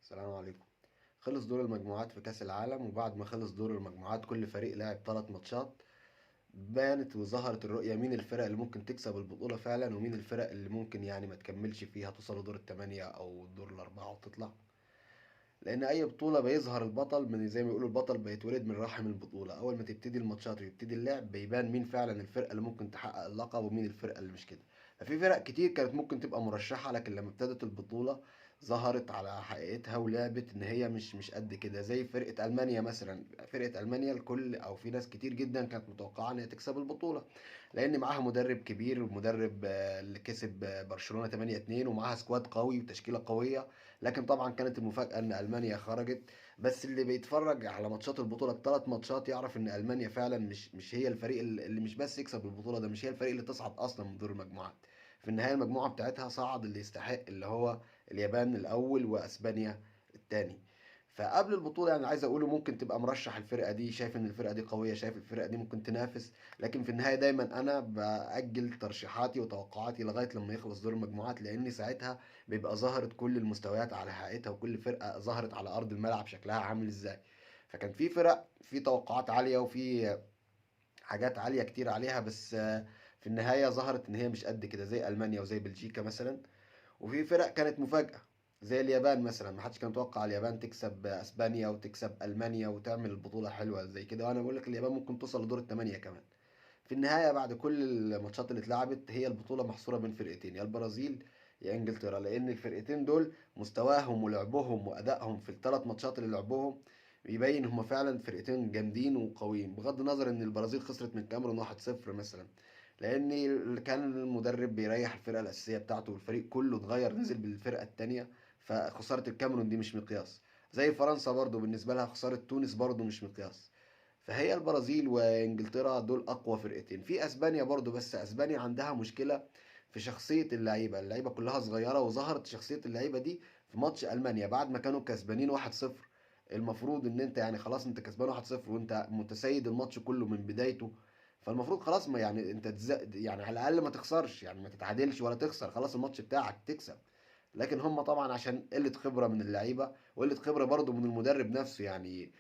السلام عليكم. خلص دور المجموعات في كأس العالم، وبعد ما خلص دور المجموعات كل فريق لعب 3 ماتشات. بانت وظهرت الرؤية مين الفرق اللي ممكن تكسب البطولة فعلا، ومين الفرق اللي ممكن يعني ما تكملش فيها، توصل لدور الثمانية أو دور الأربعة وتطلع. لأن أي بطولة بيظهر البطل، من زي ما بيقولوا البطل بيتولد من رحم البطولة. أول ما تبتدي الماتشات ويبتدي اللعب بيبان مين فعلا الفرقة اللي ممكن تحقق اللقب ومين الفرقة اللي مش كده. ففي فرق كتير كانت ممكن تبقى مرشحة، لكن لما ابتدت البطولة ظهرت على حقيقتها ولعبت ان هي مش قد كده. زي فرقة المانيا مثلا. فرقة المانيا الكل او في ناس كتير جدا كانت متوقعة ان هي تكسب البطولة، لان معاها مدرب كبير، مدرب اللي كسب برشلونة 8-2، ومعاها سكواد قوي وتشكيلة قوية. لكن طبعا كانت المفاجأة ان المانيا خرجت. بس اللي بيتفرج على ماتشات البطولة ال3 ماتشات يعرف ان المانيا فعلا مش هي الفريق اللي مش بس يكسب البطولة، ده مش هي الفريق اللي تصعد اصلا من دور المجموعات. في النهاية المجموعة بتاعتها صعد اللي يستحق، اللي هو اليابان الاول واسبانيا الثاني. فقبل البطولة يعني عايز اقوله ممكن تبقى مرشح الفرقة دي، شايف ان الفرقة دي قوية، شايف الفرقة دي ممكن تنافس. لكن في النهاية دايما انا بأجل ترشيحاتي وتوقعاتي لغاية لما يخلص دور المجموعات، لان ساعتها بيبقى ظهرت كل المستويات على حقيقتها، وكل فرقة ظهرت على ارض الملعب شكلها عامل ازاي. فكان في فرق في توقعات عالية وفي حاجات عالية كتير عليها، بس في النهاية ظهرت ان هي مش قد كده، زي المانيا وزي بلجيكا مثلا. وفي فرق كانت مفاجأة، زي اليابان مثلا. ما حدش كان متوقع اليابان تكسب اسبانيا وتكسب المانيا وتعمل البطولة حلوة زي كده، وانا بقول لك اليابان ممكن توصل لدور الثمانية كمان. في النهاية بعد كل الماتشات اللي اتلعبت هي البطولة محصورة بين فرقتين، يا البرازيل يا انجلترا، لان الفرقتين دول مستواهم ولعبهم وادائهم في ال3 ماتشات اللي لعبوهم بيبين هما فعلا فرقتين جامدين وقويين، بغض النظر ان البرازيل خسرت من الكاميرون 1-0 مثلا، لان كان المدرب بيريح الفرقة الاساسية بتاعته والفريق كله اتغير نزل بالفرقة التانية. فخسارة الكاميرون دي مش مقياس. زي فرنسا برضو بالنسبة لها خسارة تونس برضو مش مقياس. فهي البرازيل وانجلترا دول اقوى فرقتين. في اسبانيا برضو، بس اسبانيا عندها مشكلة في شخصية اللعيبة. اللعيبة كلها صغيرة، وظهرت شخصية اللعيبة دي في ماتش المانيا بعد ما كانوا كسبانين 1-0. المفروض ان انت يعني خلاص انت كسبان 1-0 وانت متسيد الماتش كله من بدايته. فالمفروض خلاص ما يعني انت يعني على الاقل ما تخسرش، يعني ما تتعادلش ولا تخسر، خلاص الماتش بتاعك تكسب. لكن هم طبعا عشان قلة خبرة من اللعيبة وقلة خبرة برضو من المدرب نفسه يعني،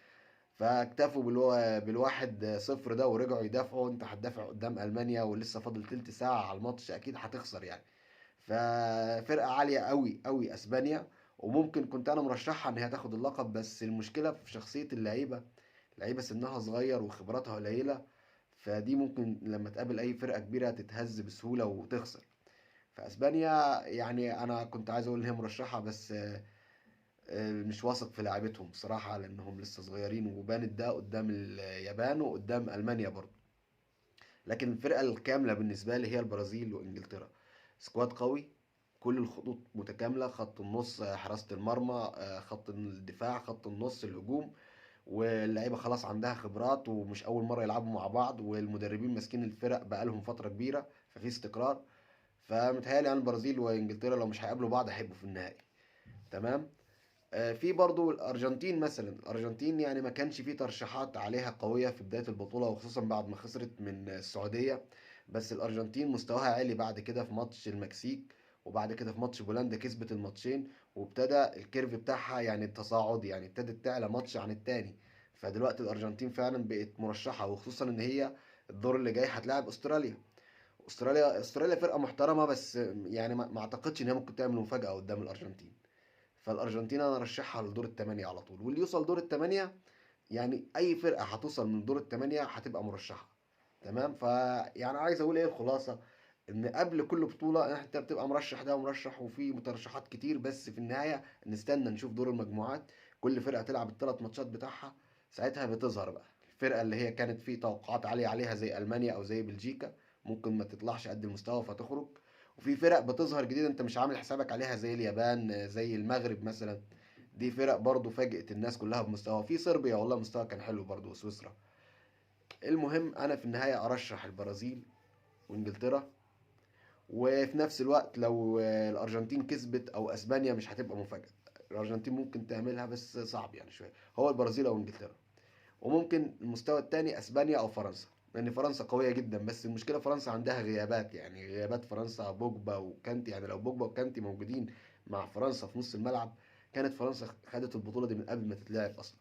فاكتفوا بالواحد صفر ده ورجعوا يدافعوا. انت هتدافع قدام المانيا ولسه فاضل تلت ساعة على الماتش، اكيد هتخسر يعني. ففرقة عالية قوي قوي اسبانيا، وممكن كنت انا مرشحها ان هي تاخد اللقب، بس المشكلة في شخصية اللعيبة. اللعيبة سنها صغير وخبراتها قليلة، فدي ممكن لما تقابل اي فرقة كبيرة تتهز بسهولة وتخسر. فاسبانيا يعني انا كنت عايز اقول ان هي مرشحة، بس مش واثق في لعبتهم بصراحة، لأنهم لسه صغيرين، وبانت ده قدام اليابان وقدام ألمانيا برضه. لكن الفرقة الكاملة بالنسبة لي هي البرازيل وإنجلترا. سكواد قوي، كل الخطوط متكاملة، خط النص، حراسة المرمى، خط الدفاع، خط النص، الهجوم. واللعيبة خلاص عندها خبرات ومش أول مرة يلعبوا مع بعض، والمدربين ماسكين الفرق بقالهم فترة كبيرة، ففي استقرار. فمتهيألي أن البرازيل وإنجلترا لو مش هيقابلوا بعض هيبقوا في النهائي. تمام. في برضو الارجنتين مثلا. الارجنتين يعني ما كانش فيه ترشيحات عليها قوية في بداية البطولة، وخصوصا بعد ما خسرت من السعودية. بس الارجنتين مستواها عالي بعد كده في ماتش المكسيك، وبعد كده في ماتش بولندا كسبت الماتشين، وابتدى الكيرف بتاعها يعني التصاعد، يعني ابتدت تعلى ماتش عن التاني. فدلوقتي الارجنتين فعلا بقت مرشحة، وخصوصا ان هي الدور اللي جاي هتلاعب استراليا. استراليا فرقة محترمة، بس يعني ما اعتقدش ان هي ممكن تعمل مفاجأة قدام الارجنتين. فالارجنتين انا ارشحها لدور الثمانية على طول، واللي يوصل دور الثمانية يعني اي فرقة هتوصل من دور الثمانية هتبقى مرشحة. تمام. فيعني عايز اقول ايه الخلاصة، ان قبل كل بطولة انت بتبقى مرشح ده ومرشح وفي مترشحات كتير، بس في النهاية نستنى نشوف دور المجموعات. كل فرقة تلعب ال3 ماتشات بتاعها، ساعتها بتظهر بقى الفرقة اللي هي كانت في توقعات عالية عليها زي ألمانيا أو زي بلجيكا، ممكن ما تطلعش قد المستوى فتخرج. وفي فرق بتظهر جديدة انت مش عامل حسابك عليها زي اليابان، زي المغرب مثلا. دي فرق برضو فاجئت الناس كلها بمستوى. في صربيا والله مستوى كان حلو برضو، وسويسرا. المهم انا في النهاية ارشح البرازيل وانجلترا. وفي نفس الوقت لو الارجنتين كسبت او اسبانيا مش هتبقى مفاجأة. الارجنتين ممكن تعملها بس صعب يعني شوية. هو البرازيل او انجلترا، وممكن المستوى التاني اسبانيا او فرنسا، لان فرنسا قويه جدا. بس المشكله فرنسا عندها غيابات، يعني غيابات فرنسا بوجبا وكانتي. يعني لو بوجبا وكانتي موجودين مع فرنسا في نص الملعب كانت فرنسا خدت البطولة دي من قبل ما تتلعب أصلا.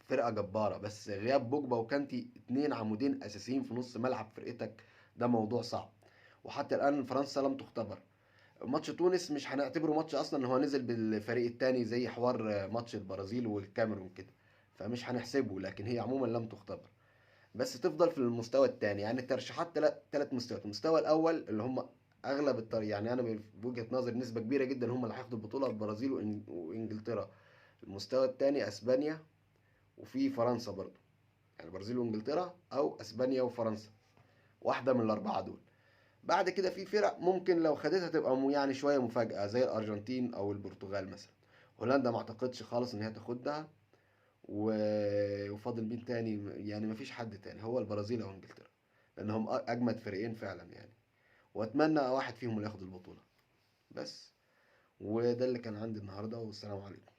فرقة جبارة، بس غياب بوجبا وكانتي اتنين عمودين أساسيين في نص ملعب فرقتك ده موضوع صعب. وحتى الآن فرنسا لم تختبر. ماتش تونس مش هنعتبره ماتش أصلا، إن هو نزل بالفريق التاني زي حوار ماتش البرازيل والكاميرون كده، فمش هنحسبه، لكن هي عموما لم تختبر. بس تفضل في المستوى الثاني، يعني الترشيحات ثلاث مستويات. المستوى الاول اللي هم اغلب الطريق، يعني انا بوجهة نظري نسبة كبيرة جدا هم اللي هياخدوا البطولة، البرازيل وانجلترا. المستوى الثاني اسبانيا، وفي فرنسا برضو، يعني البرازيل وانجلترا او اسبانيا وفرنسا، واحدة من الاربعة دول. بعد كده في فرق ممكن لو خدتها تبقى يعني شوية مفاجأة، زي الارجنتين او البرتغال مثلا. هولندا ما اعتقدش خالص ان هي تاخدها. وفاضل مين تاني؟ يعني مفيش حد تاني، هو البرازيل او انجلترا، لانهم اجمد فريقين فعلا يعني. واتمنى واحد فيهم اللي ياخد البطولة. بس. وده اللي كان عندي النهارده، والسلام عليكم.